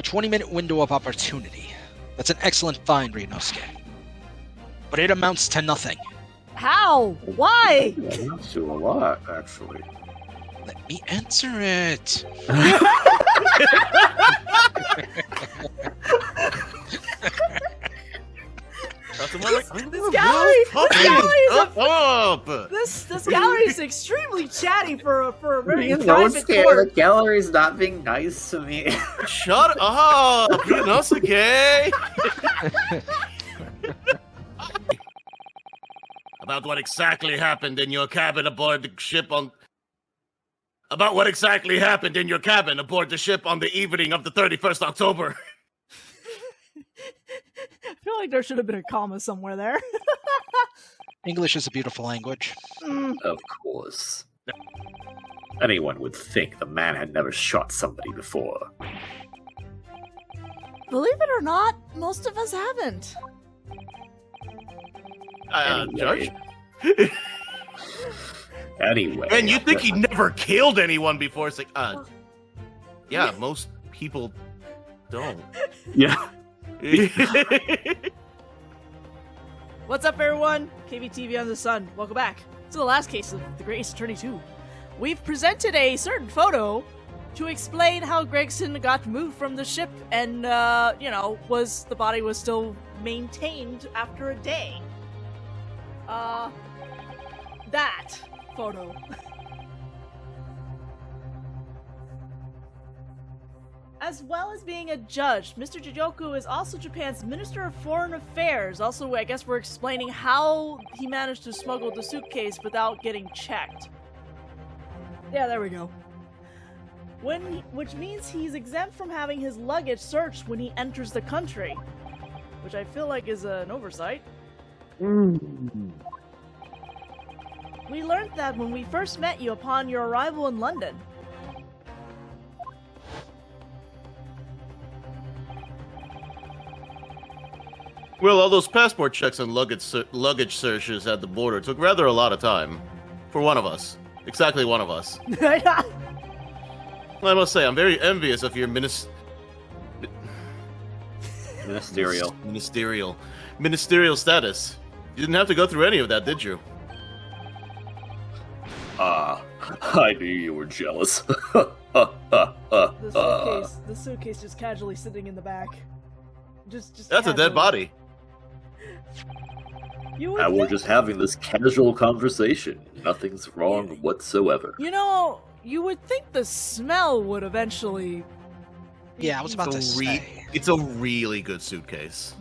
20-minute window of opportunity. That's an excellent find, Ryunosuke. But it amounts to nothing. How? Why? It amounts to a lot, actually. Let me answer it. This gallery is extremely chatty for a very Don't private scare court. the gallery's not being nice to me. Shut up, Ryunosuke! About what exactly happened in your cabin aboard the ship on... About what exactly happened in your cabin aboard the ship on the evening of the 31st October. I feel like there should have been a comma somewhere there. English is a beautiful language. Of course. Anyone would think the man had never shot somebody before. Believe it or not, most of us haven't. Judge? Anyway. And you think he never killed anyone before? It's like, yeah, most people don't. Yeah. What's up, everyone? KBTV on the Sun. Welcome back to the last case of the Great Ace Attorney 2. We've presented a certain photo to explain how Gregson got moved from the ship and, the body was still maintained after a day. That photo. As well as being a judge, Mr. Jijoku is also Japan's Minister of Foreign Affairs. Also, I guess we're explaining how he managed to smuggle the suitcase without getting checked. Yeah, there we go. Which means he's exempt from having his luggage searched when he enters the country. Which I feel like is an oversight. We learned that when we first met you upon your arrival in London. Well, all those passport checks and luggage searches at the border took rather a lot of time. For one of us. Exactly one of us. I must say, I'm very envious of your Ministerial status. You didn't have to go through any of that, did you? I knew you were jealous. The suitcase just casually sitting in the back. Just That's casually. a dead body. And we're just having this casual conversation. Nothing's wrong whatsoever. You know, you would think the smell would eventually... Yeah, I was about to say. It's a really good suitcase.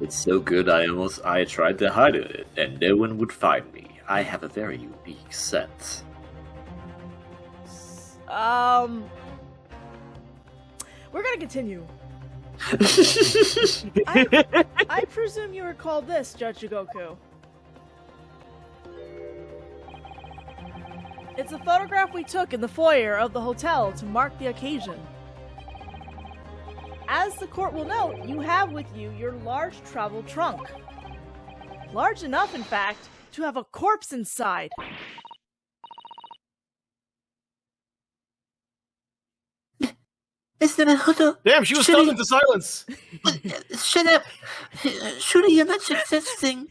It's so good I tried to hide it, and no one would find me. I have a very unique scent. We're gonna continue. I presume you recall this, Judge Jigoku. It's a photograph we took in the foyer of the hotel to mark the occasion. As the court will note, you have with you your large travel trunk. Large enough, in fact, to have a corpse inside. Damn, she was stunned into silence. Shut up! Surely you're not suggesting.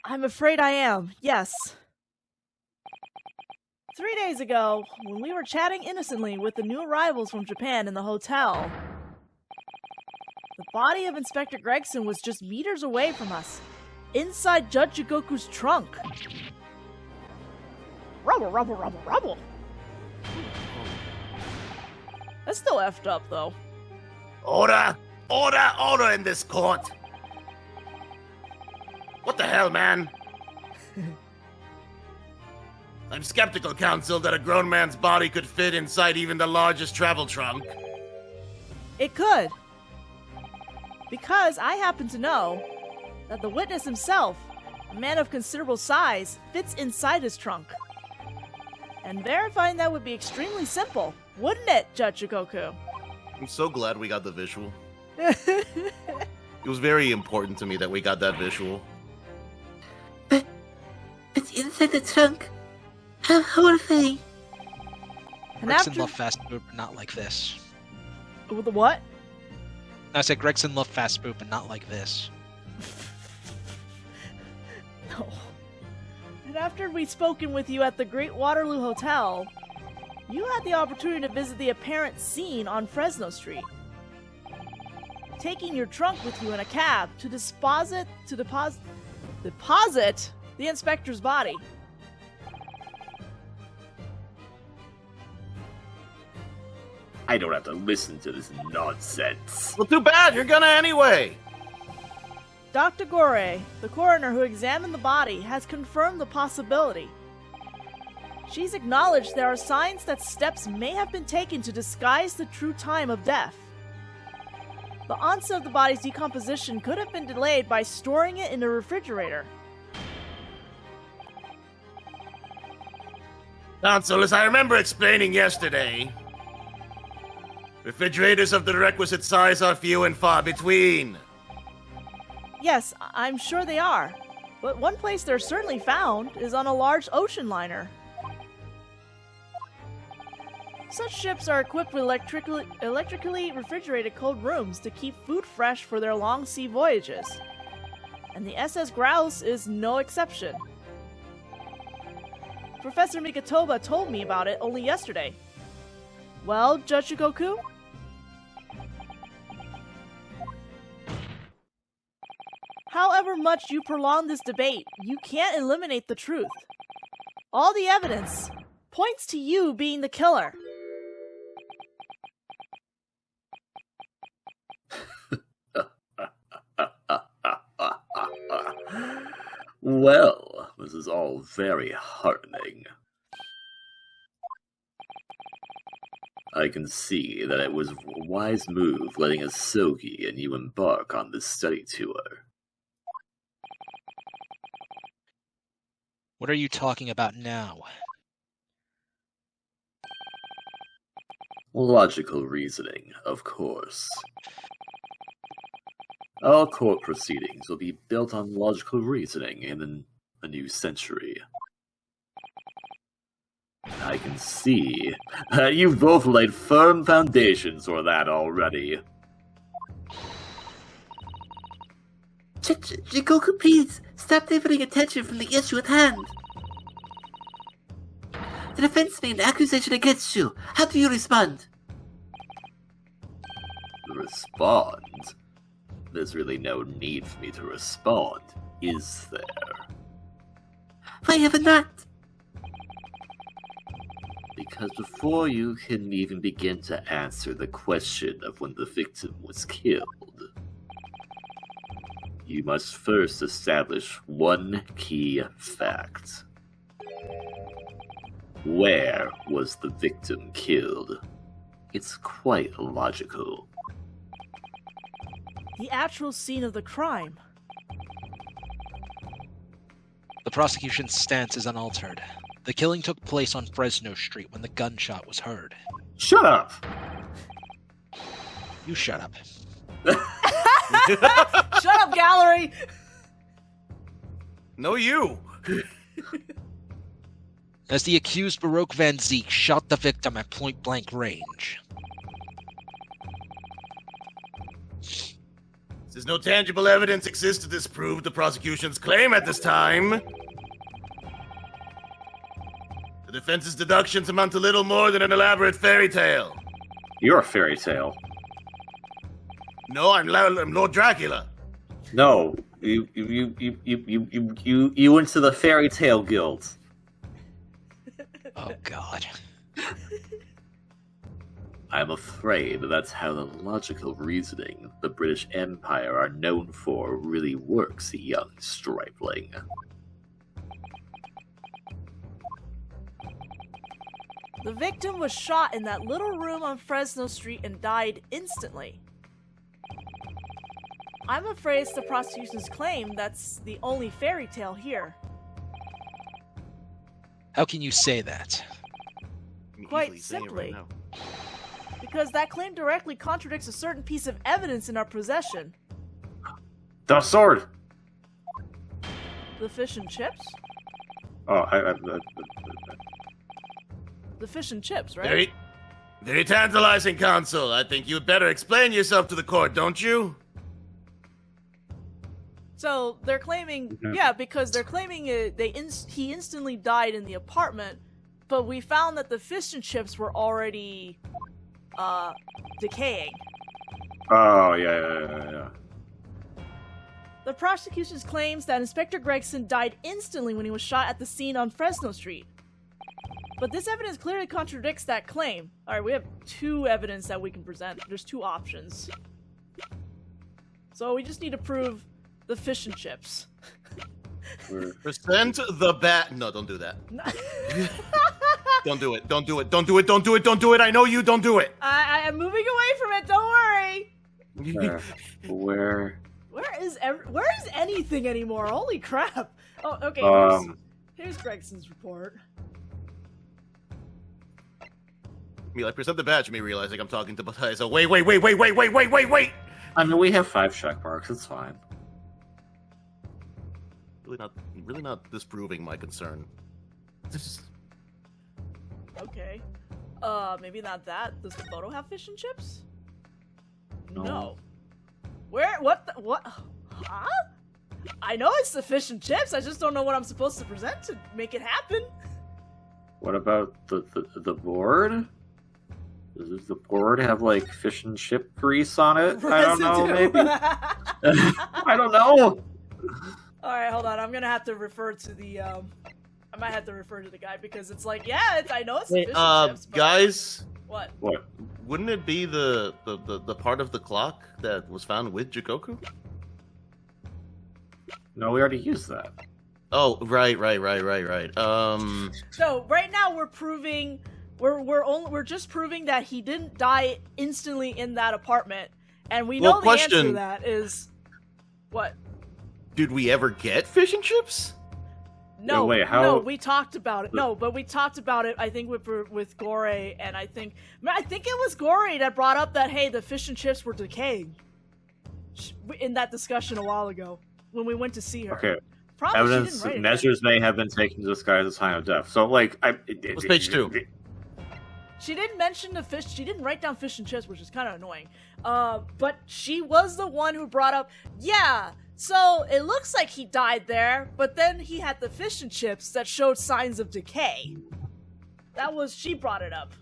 I'm afraid I am, yes. 3 days ago, when we were chatting innocently with the new arrivals from Japan in the hotel, the body of Inspector Gregson was just meters away from us, inside Judge Jigoku's trunk. Rubble, rubble, rubble, rubble. That's still effed up, though. Order! Order! Order in this court! What the hell, man? I'm skeptical, counsel, that a grown man's body could fit inside even the largest travel trunk. It could. Because I happen to know that the witness himself, a man of considerable size, fits inside his trunk. And verifying that would be extremely simple, wouldn't it, Judge Jigoku? I'm so glad we got the visual. It was very important to me that we got that visual. But inside the trunk? How are they? Gregson loved fast food, but not like this. The what? I said Gregson loved fast food, but not like this. No. And after we'd spoken with you at the Great Waterloo Hotel, you had the opportunity to visit the apparent scene on Fresno Street. Taking your trunk with you in a cab to deposit the inspector's body. I don't have to listen to this nonsense. Well, too bad. You're gonna anyway. Dr. Gore, the coroner who examined the body, has confirmed the possibility. She's acknowledged there are signs that steps may have been taken to disguise the true time of death. The onset of the body's decomposition could have been delayed by storing it in a refrigerator. Counsel, as I remember explaining yesterday, refrigerators of the requisite size are few and far between. Yes, I'm sure they are. But one place they're certainly found is on a large ocean liner. Such ships are equipped with electrically refrigerated cold rooms to keep food fresh for their long sea voyages. And the SS Grouse is no exception. Professor Mikatoba told me about it only yesterday. Well, Judge Shikoku? However much you prolong this debate, you can't eliminate the truth. All the evidence points to you being the killer. Well, this is all very heartening. I can see that it was a wise move letting Asogi and you embark on this study tour. What are you talking about now? Logical reasoning, of course. All court proceedings will be built on logical reasoning in a new century. I can see that you've both laid firm foundations for that already. Jikoku, please, stop diverting attention from the issue at hand. The defense made an accusation against you. How do you respond? Respond? There's really no need for me to respond, is there? Why have not? Because before you can even begin to answer the question of when the victim was killed, you must first establish one key fact. Where was the victim killed? It's quite logical. The actual scene of the crime. The prosecution's stance is unaltered. The killing took place on Fresno Street when the gunshot was heard. Shut up! You shut up. Shut up, gallery! No, you. As the accused Baroque Van Zeke shot the victim at point-blank range. Since no tangible evidence exists to disprove the prosecution's claim at this time, the defense's deductions amount to little more than an elaborate fairy tale. You're a fairy tale. No, I'm Lord Dracula. No, you went to the fairy tale guild. Oh, God. I'm afraid that's how the logical reasoning the British Empire are known for really works, young stripling. The victim was shot in that little room on Fresno Street and died instantly. I'm afraid it's the prosecution's claim that's the only fairy tale here. How can you say that? Quite simply. Because that claim directly contradicts a certain piece of evidence in our possession. The sword! The fish and chips? Oh, the fish and chips, right? Very, very tantalizing, Consul. I think you'd better explain yourself to the court, don't you? So they're claiming, because they're claiming he instantly died in the apartment, but we found that the fish and chips were already decaying. Oh, yeah. The prosecution claims that Inspector Gregson died instantly when he was shot at the scene on Fresno Street. But this evidence clearly contradicts that claim. Alright, we have two evidence that we can present. There's two options. So we just need to prove the fish and chips. Present the bat. No, don't do that. Don't do it. Don't do it. Don't do it. Don't do it. Don't do it. I know you. Don't do it. I'm moving away from it. Don't worry. Where is anything anymore? Holy crap! Oh, okay. Here's Gregson's report. I present the badge. Me realizing I'm talking to Taisa. Wait. I mean, we have 5 check marks. It's fine. Really not disproving my concern. Okay. Maybe not that. Does the photo have fish and chips? No. Where? What? Huh? I know it's the fish and chips. I just don't know what I'm supposed to present to make it happen. What about the board? Does the board have like fish and chip grease on it? I don't know. Maybe. I don't know. All right, hold on. I'm gonna have to refer to the. I might have to refer to the guy because it's like, yeah, I know it's the fish and chips. But... Guys. What? Wouldn't it be the part of the clock that was found with Jikoku? No, we already used that. Oh, right. So right now we're proving we're just proving that he didn't die instantly in that apartment, and we know the answer to that is what? Did we ever get fish and chips? No, no, we talked about it. No, but we talked about it. I think with Gore, and I think it was Gore that brought up that hey, the fish and chips were decaying in that discussion a while ago when we went to see her. Okay. Probably evidence measures may have been taken to disguise the time of death. So, like, it was page 2. She didn't mention the fish. She didn't write down fish and chips, which is kind of annoying. But she was the one who brought up, yeah. So it looks like he died there, but then he had the fish and chips that showed signs of decay. She brought it up.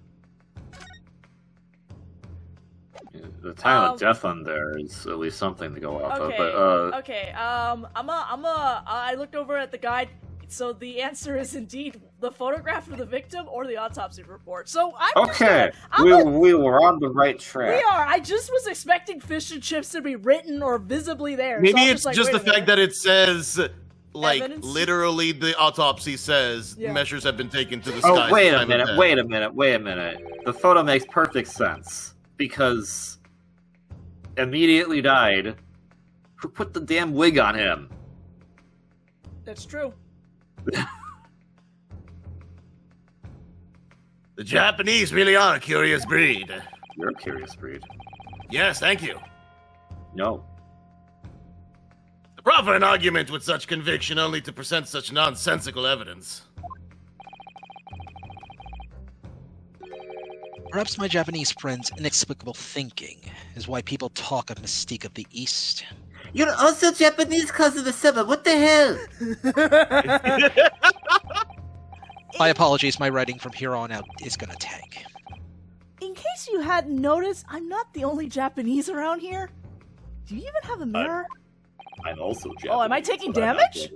The time of death on there is at least something to go off of. But, okay. I looked over at the guide. So the answer is indeed the photograph of the victim or the autopsy report. So we were on the right track. We are. I just was expecting fish and chips to be written or visibly there. Maybe it's just the fact that it says, like, evidence? Literally the autopsy says measures have been taken to the sky. Oh, wait a minute. The photo makes perfect sense. Because immediately died. Who put the damn wig on him? That's true. The Japanese really are a curious breed. You're a curious breed. Yes, thank you. No. To proffer an argument with such conviction only to present such nonsensical evidence. Perhaps my Japanese friend's inexplicable thinking is why people talk of mystique of the East. You're also Japanese, cousin of Seba. What the hell? My apologies, my writing from here on out is gonna tank. In case you hadn't noticed, I'm not the only Japanese around here. Do you even have a mirror? I'm also Japanese. Oh, am I taking damage?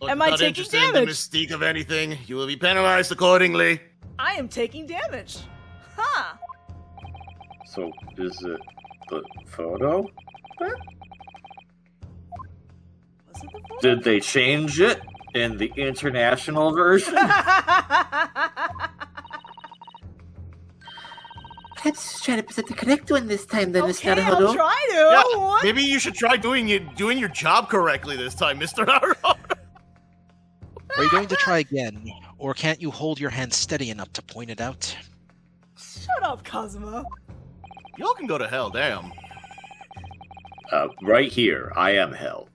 Am I taking damage? In the mystique of anything, you will be penalized accordingly. I am taking damage. Huh. So, is it the photo? Was it the photo? Did they change it in the international version? Perhaps try to present the correct one this time, then, Mr. Okay, Naruto. I'll try to. Yeah, maybe you should try doing your job correctly this time, Mr. Naruto. Are you going to try again, or can't you hold your hand steady enough to point it out? Shut up, Cosmo. Y'all can go to hell, damn. Right here, I am hell.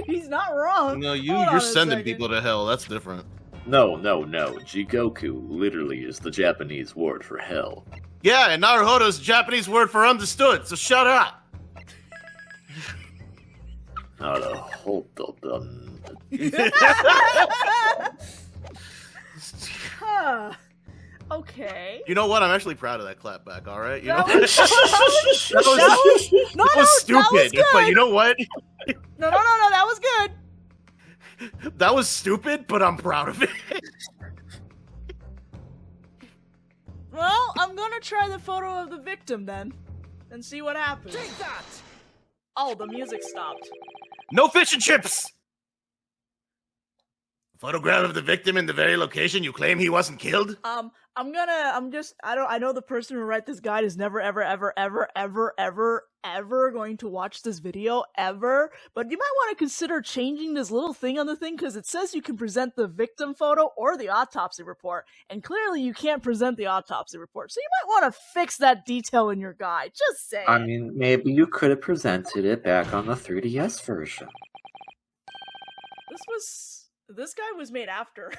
He's not wrong. No, you're sending people to hell. That's different. No. Jigoku literally is the Japanese word for hell. Yeah, and Naruhodo's Japanese word for understood, so shut up! Huh. Okay. You know what? I'm actually proud of that clapback, alright? You know? That was stupid, good. but you know what? No, that was good. That was stupid, but I'm proud of it. Well, I'm gonna try the photo of the victim then, and see what happens. Take that! Oh, the music stopped. No fish and chips! Photograph of the victim in the very location you claim he wasn't killed? I know the person who wrote this guide is never, ever going to watch this video, ever, but you might want to consider changing this little thing on the thing, because it says you can present the victim photo or the autopsy report, and clearly you can't present the autopsy report, so you might want to fix that detail in your guide, just saying. I mean, maybe you could have presented it back on the 3DS version. This guy was made after.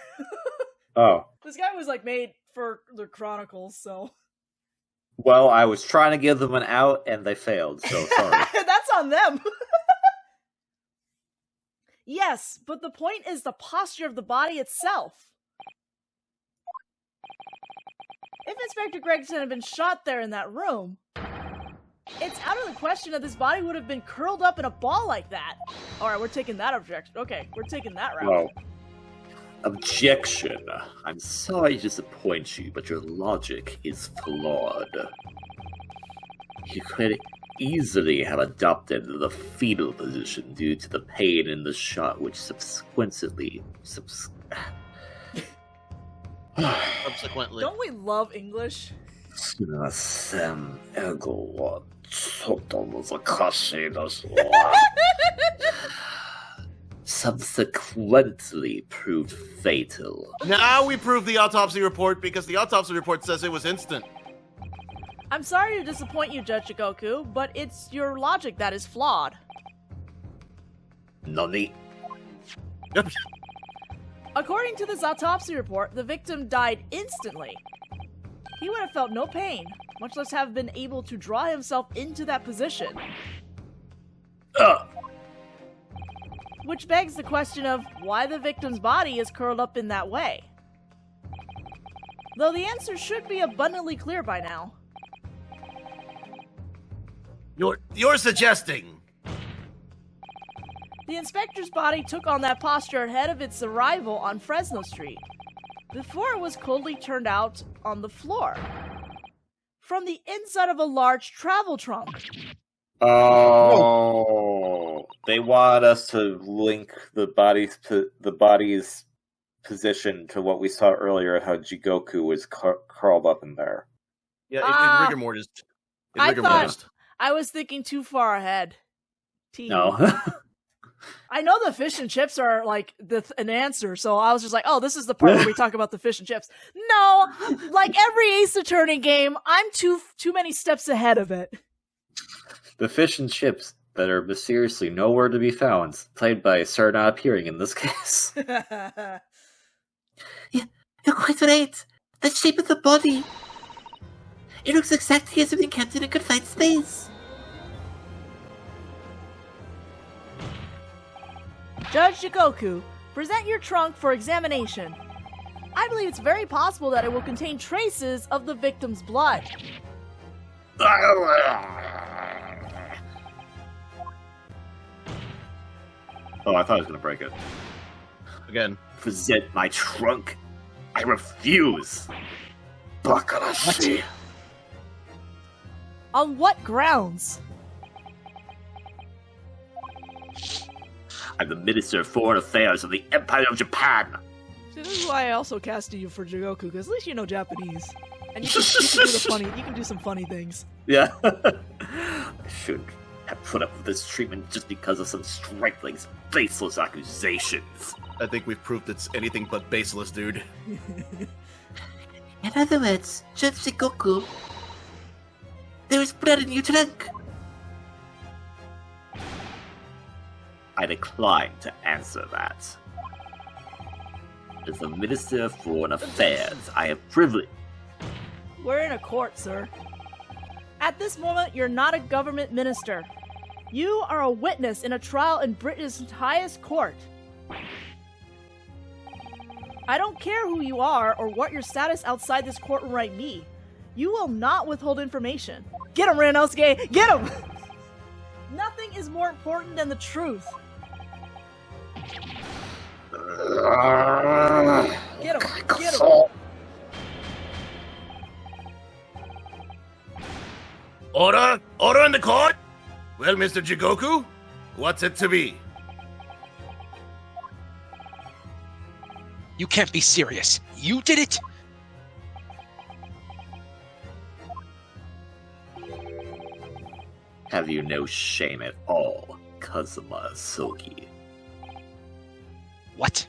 Oh. This guy was, made for the Chronicles, so... Well, I was trying to give them an out, and they failed, so sorry. That's on them! Yes, but the point is the posture of the body itself. If Inspector Gregson had been shot there in that room, it's out of the question that this body would have been curled up in a ball like that. Alright, we're taking that objection. Okay, we're taking that route. Well, objection. I'm sorry to disappoint you, but your logic is flawed. You could easily have adopted the fetal position due to the pain in the shot, which subsequently... Subsequently. Don't we love English? Subsequently proved fatal. Now we prove the autopsy report because the autopsy report says it was instant. I'm sorry to disappoint you, Judge Goku, but it's your logic that is flawed. Nani? According to this autopsy report, the victim died instantly. He would have felt no pain, much less have been able to draw himself into that position. Which begs the question of why the victim's body is curled up in that way. Though the answer should be abundantly clear by now. You're suggesting. The inspector's body took on that posture ahead of its arrival on Fresno Street, before it was coldly turned out on the floor, from the inside of a large travel trunk. Oh, they want us to link the body's position to what we saw earlier, how Jigoku was curled up in there. Yeah, rigor mortis. I was thinking too far ahead. No. I know the fish and chips are an answer, so I was just like, oh, this is the part where we talk about the fish and chips. No, like every Ace Attorney game, I'm too many steps ahead of it. The fish and chips that are mysteriously nowhere to be found, played by Sir Not Appearing in this case. Yeah, you're quite right. The shape of the body. It looks exactly as if it been kept in a confined space. Judge Jigoku, present your trunk for examination. I believe it's very possible that it will contain traces of the victim's blood. Oh, I thought I was going to break it. Again. Present my trunk. I refuse. Bakarashi. On what grounds? I'm the Minister of Foreign Affairs of the Empire of Japan. See, this is why I also casted you for Jigoku, because at least you know Japanese. And you can do some funny things. Yeah. I shouldn't have put up with this treatment just because of some trifling, baseless accusations. I think we've proved it's anything but baseless, dude. In other words, Judge Jigoku, there is blood in your trunk. I decline to answer that. As the Minister of Foreign Affairs, I have privilege. We're in a court, sir. At this moment, you're not a government minister. You are a witness in a trial in Britain's highest court. I don't care who you are or what your status outside this courtroom might be. You will not withhold information. Get him, Ranosuke! Get him! Nothing is more important than the truth. Get him! Get him! Order! Order in the court! Well, Mr. Jigoku, what's it to be? You can't be serious. You did it? Have you no shame at all, Kazuma Sogi? What?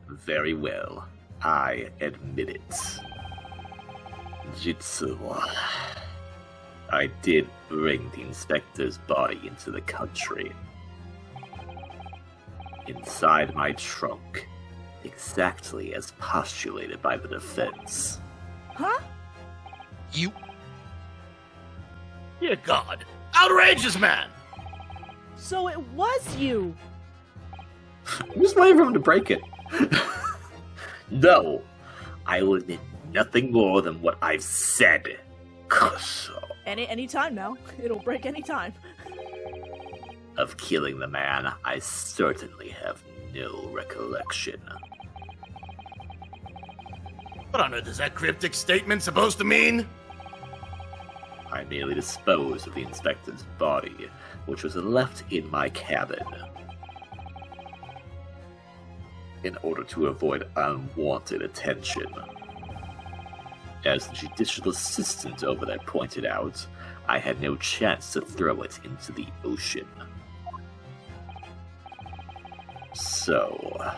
Very well. I admit it. Jitsu. I did bring the inspector's body into the country. Inside my trunk, exactly as postulated by the defense. Huh? You... Dear God! Outrageous, man! So it was you! I'm just waiting for him to break it. No, I will admit nothing more than what I've said. Any time now. It'll break any time. Of killing the man, I certainly have no recollection. What on earth is that cryptic statement supposed to mean? I merely disposed of the inspector's body, which was left in my cabin. In order to avoid unwanted attention. As the judicial assistant over there pointed out, I had no chance to throw it into the ocean. So,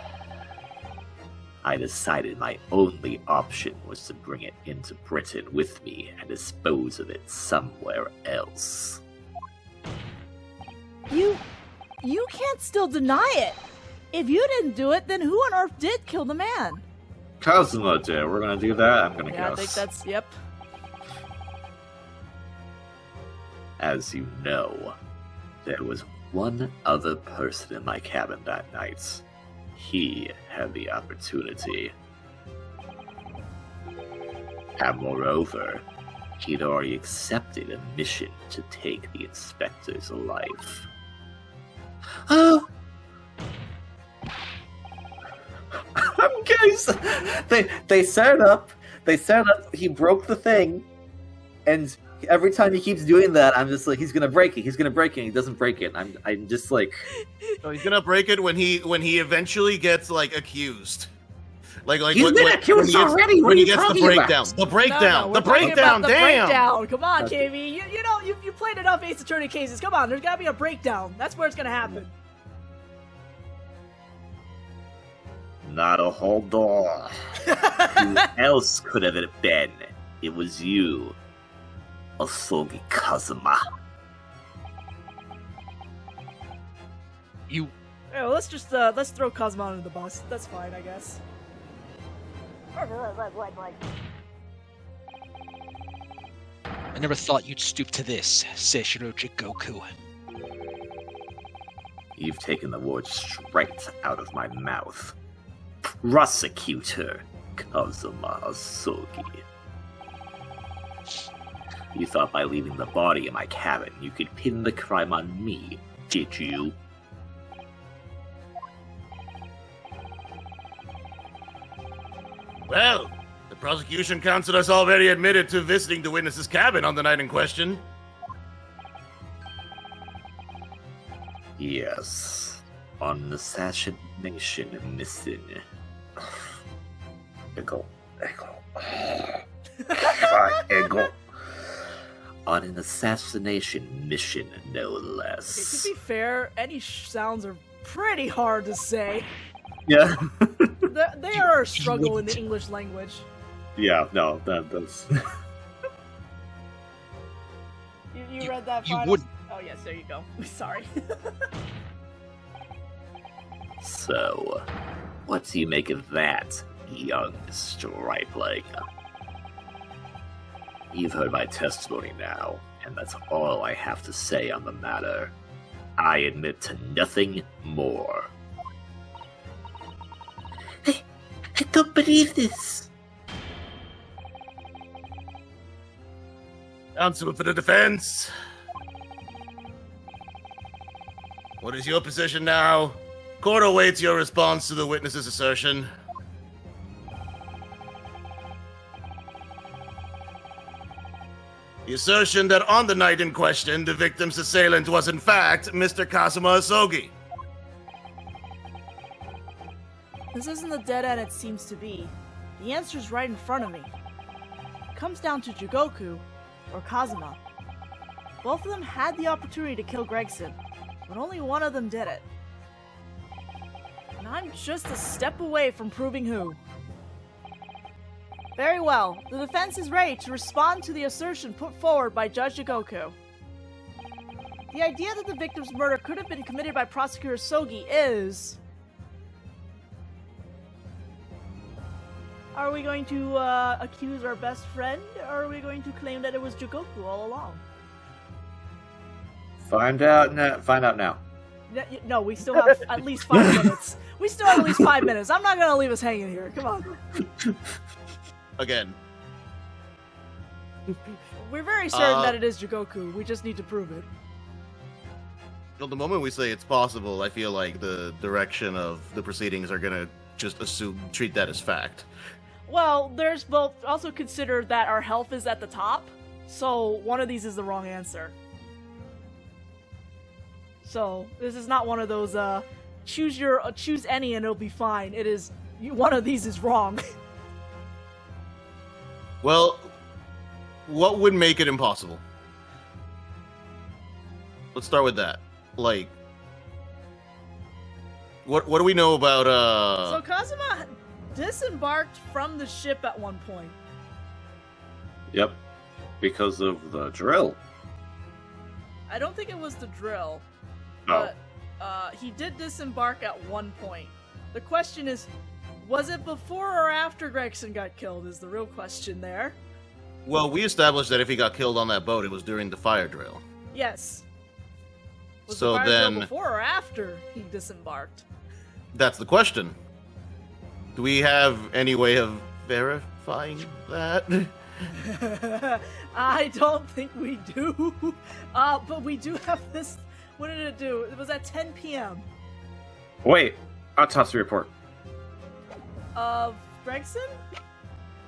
I decided my only option was to bring it into Britain with me and dispose of it somewhere else. You can't still deny it! If you didn't do it, then who on earth did kill the man? Kazuma did. We're gonna do that? I'm gonna guess. I think that's, yep. As you know, there was one other person in my cabin that night. He had the opportunity. And moreover, he'd already accepted a mission to take the inspector's life. Oh! I'm curious. They set it up. He broke the thing, and every time he keeps doing that, I'm just like, he's gonna break it. He's gonna break it. And he doesn't break it. I'm just like, Oh, he's gonna break it when he eventually gets like accused. Like he's been accused already. When he gets the breakdown. The breakdown. No, the breakdown. The Damn. breakdown. Come on, KB. You know you played enough Ace Attorney cases. Come on, there's gotta be a breakdown. That's where it's gonna happen. not a whole door. Who else could have it been? It was you, Osogi Kazuma. You... Yeah, well, let's throw Kazuma under the bus. That's fine, I guess. I never thought you'd stoop to this, Seishiro Jigoku. You've taken the words straight out of my mouth. Prosecutor Kazuma Osogi. You thought by leaving the body in my cabin you could pin the crime on me, did you? Well, the prosecution counsel us already admitted to visiting the witness's cabin on the night in question. Yes, on an assassination mission. Ego. Ego. On an assassination mission, no less. Okay, to be fair, any sounds are pretty hard to say. Yeah. They are a struggle in the English language. Yeah, no, that's... You read that You final? wouldn't. Oh, yes, there you go. Sorry. So, what do you make of that, young stripling? You've heard my testimony now, and that's all I have to say on the matter. I admit to nothing more. I don't believe this. Counsel for the defense. What is your position now? Court awaits your response to the witness's assertion. The assertion that on the night in question, the victim's assailant was in fact Mr. Kazuma Asogi. This isn't the dead end it seems to be. The answer's right in front of me. It comes down to Jigoku or Kazuma. Both of them had the opportunity to kill Gregson, but only one of them did it. And I'm just a step away from proving who. Very well, the defense is ready to respond to the assertion put forward by Judge Jigoku. The idea that the victim's murder could have been committed by Prosecutor Sogi is... Are we going to accuse our best friend, or are we going to claim that it was Jigoku all along? Find out now. No, we still have at least 5 minutes. We still have at least 5 minutes. I'm not gonna leave us hanging here. Come on. Again. We're very certain that it is Jigoku. We just need to prove it. Well, the moment we say it's possible, I feel like the direction of the proceedings are gonna just treat that as fact. Well, we'll also consider that our health is at the top, so one of these is the wrong answer. So this is not one of those choose any and it'll be fine. It is one of these is wrong. Well, what would make it impossible? Let's start with that. Like, what do we know about So Kazuma disembarked from the ship at one point. Yep, because of the drill. I don't think it was the drill. Oh. But he did disembark at one point. The question is, was it before or after Gregson got killed is the real question there. Well, we established that if he got killed on that boat, it was during the fire drill. Yes. Was So the fire then- drill before or after he disembarked? That's the question. Do we have any way of verifying that? I don't think we do. But we do have this. What did it do? It was at 10 p.m. Wait, autopsy report. Of Gregson?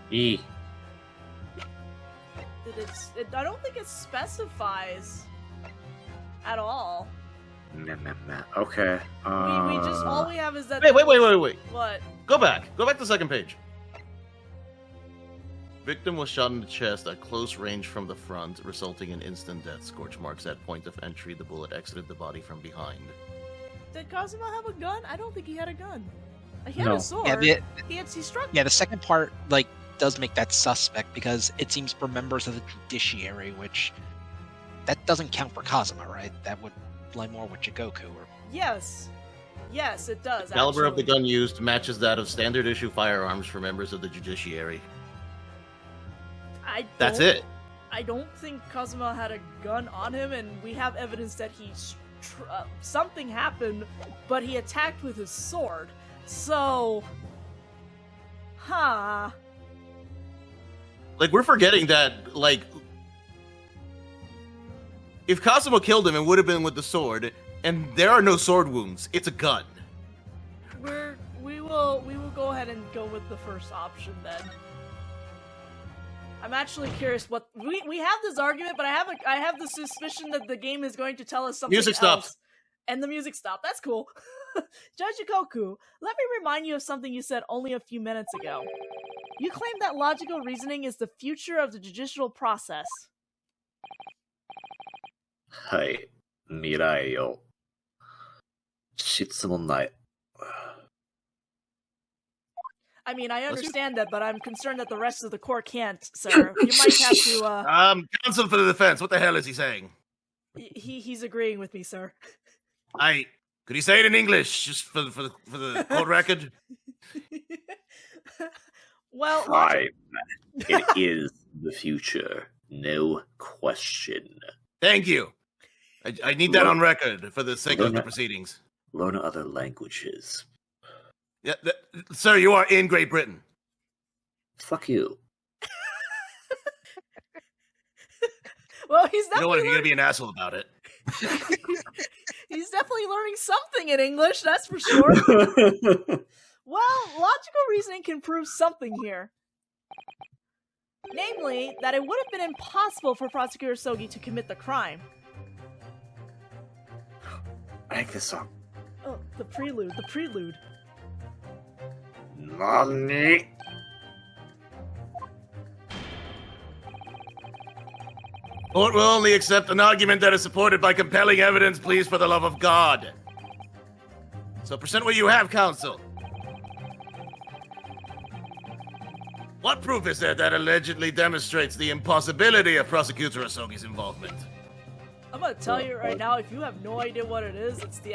E. I don't think it specifies at all. Okay. We just all we have is that. Wait. What? Go back to the second page. Victim was shot in the chest at close range from the front, resulting in instant death. Scorch marks at point of entry. The bullet exited the body from behind. Did Kazuma have a gun? I don't think he had a gun. He had No. a sword. Yeah, he struck. Yeah, the second part does make that suspect because it seems for members of the judiciary, which that doesn't count for Kazuma, right? That would lie more with Jigoku. Or... Yes, it does. The caliber of the actually. gun used matches that of standard issue firearms for members of the judiciary. That's it. I don't think Kazuma had a gun on him, and we have evidence that something happened, but he attacked with his sword. So, Like, we're forgetting that, like, if Kazuma killed him, it would have been with the sword, and there are no sword wounds. It's a gun. we will go ahead and go with the first option then. I'm actually curious what we have this argument, but I have the suspicion that the game is going to tell us something Music else. stopped. And the music stopped. That's cool. Judge Jigoku, let me remind you of something you said only a few minutes ago. You claim that logical reasoning is the future of the judicial process. はい。未来を。質問ない。I mean, I understand that, but I'm concerned that the rest of the court can't, sir. You might have to, Counsel for the defense, what the hell is he saying? He's agreeing with me, sir. Could you say it in English, just for the court record? Well, Fine. It is the future. No question. Thank you. I need that on record for the sake of the proceedings. Learn other languages. Yeah, sir, you are in Great Britain. Fuck you. well, he's You definitely know what? You're gonna be an asshole about it. he's definitely learning something in English, that's for sure. Well, logical reasoning can prove something here. Namely, that it would have been impossible for Prosecutor Sogi to commit the crime. I like this song. Oh, the prelude. Nani? Court will only accept an argument that is supported by compelling evidence, please, for the love of God. So present what you have, counsel. What proof is there that allegedly demonstrates the impossibility of Prosecutor Asogi's involvement? I'm gonna tell you right now, if you have no idea what it is, it's the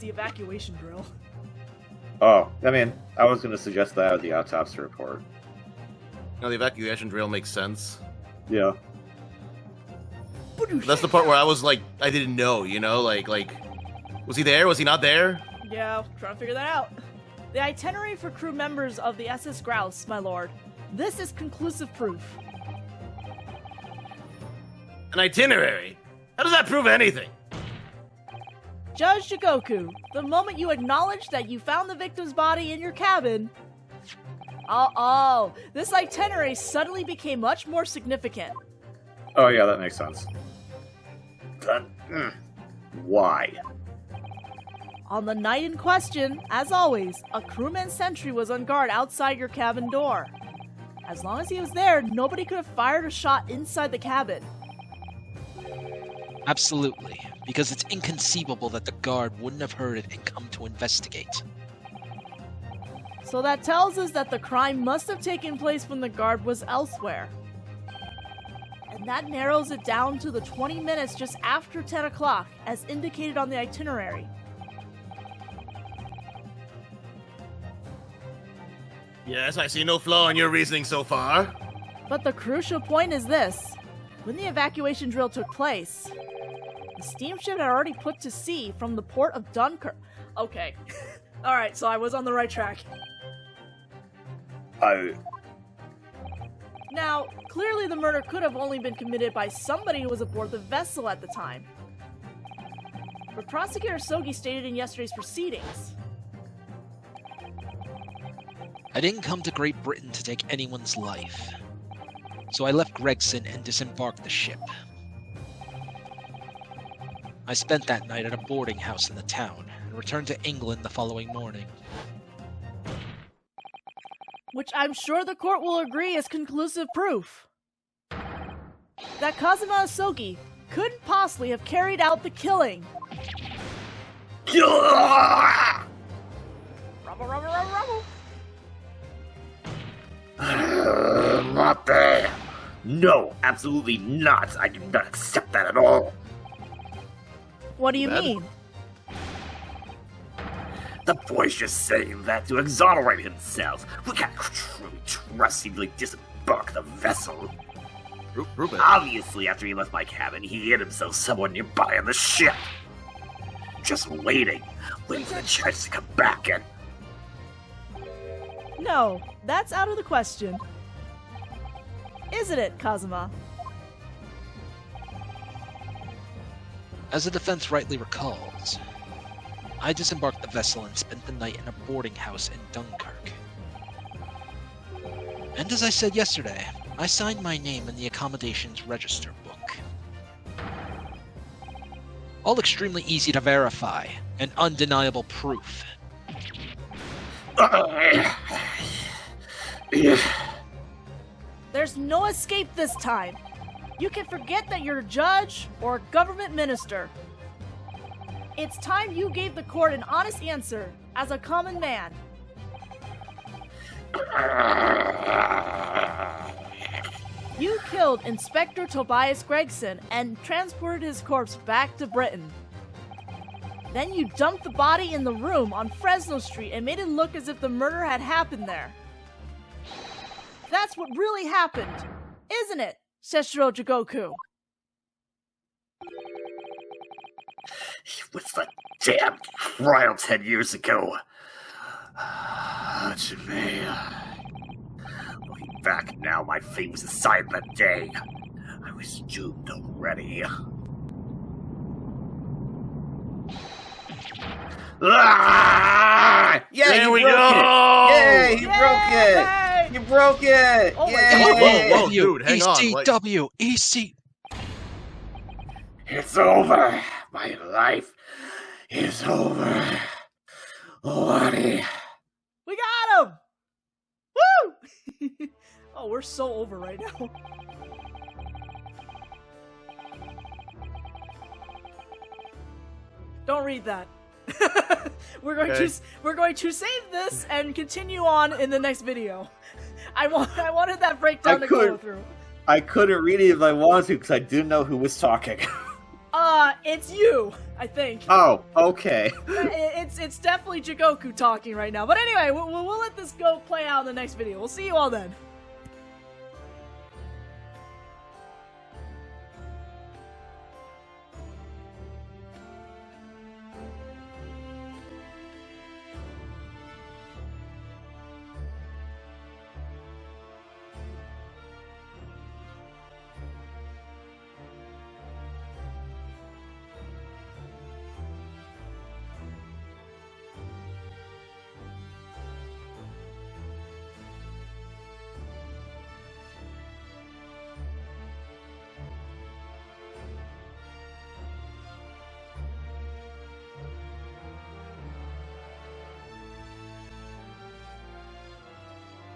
evacuation drill. Oh, I mean, I was going to suggest that with the autopsy report. No, the evacuation drill makes sense. Yeah. That's the part where I was like, I didn't know, you know? Like, was he there? Was he not there? Yeah, trying to figure that out. The itinerary for crew members of the SS Grouse, my lord. This is conclusive proof. An itinerary? How does that prove anything? Judge Jigoku, the moment you acknowledged that you found the victim's body in your cabin... this itinerary suddenly became much more significant. Oh, yeah, that makes sense. Why? On the night in question, as always, a crewman sentry was on guard outside your cabin door. As long as he was there, nobody could have fired a shot inside the cabin. Absolutely, because it's inconceivable that the guard wouldn't have heard it and come to investigate. So that tells us that the crime must have taken place when the guard was elsewhere. And that narrows it down to the 20 minutes just after 10 o'clock, as indicated on the itinerary. Yes, I see no flaw in your reasoning so far. But the crucial point is this. When the evacuation drill took place, the steamship had already put to sea from the port of Dunkirk. Okay. Alright, so I was on the right track. Now, clearly the murder could have only been committed by somebody who was aboard the vessel at the time. But Prosecutor Sogi stated in yesterday's proceedings. I didn't come to Great Britain to take anyone's life. So I left Gregson and disembarked the ship. I spent that night at a boarding house in the town, and returned to England the following morning. Which I'm sure the court will agree is conclusive proof. That Kazuma Asogi couldn't possibly have carried out the killing. Rumble, rumble, rumble, rumble. Not there. No, absolutely not. I do not accept that at all. What do you mean? The boy's just saying that to exonerate himself. We can't truly trust him to disembark the vessel. Prove it. Obviously, after he left my cabin, he hid himself somewhere nearby on the ship. Just waiting for the chance to come back and... No, that's out of the question. Isn't it, Kazuma? As the defense rightly recalls, I disembarked the vessel and spent the night in a boarding house in Dunkirk. And as I said yesterday, I signed my name in the accommodations register book. All extremely easy to verify, and undeniable proof. There's no escape this time. You can forget that you're a judge or a government minister. It's time you gave the court an honest answer as a common man. You killed Inspector Tobias Gregson and transported his corpse back to Britain. Then you dumped the body in the room on Fresno Street and made it look as if the murder had happened there. That's what really happened, isn't it, Seshiro Jigoku? He was the damn trial 10 years ago. Hajime. Looking back now, my fate was decided that day. I was doomed already. Ah! Yeah, There we broke go! It. Yay, he broke it! Yay! You broke it! Oh my Yay! Whoa, dude, hang on. ECW, EC. It's over. My life is over. Lordy. We got him! Woo! Oh, we're so over right now. Don't read that. We're going to save this and continue on in the next video. I wanted that breakdown to go through. I couldn't read it if I wanted to because I didn't know who was talking. It's you, I think. Oh, okay. It's definitely Jigoku talking right now. But anyway, we'll let this go play out in the next video. We'll see you all then.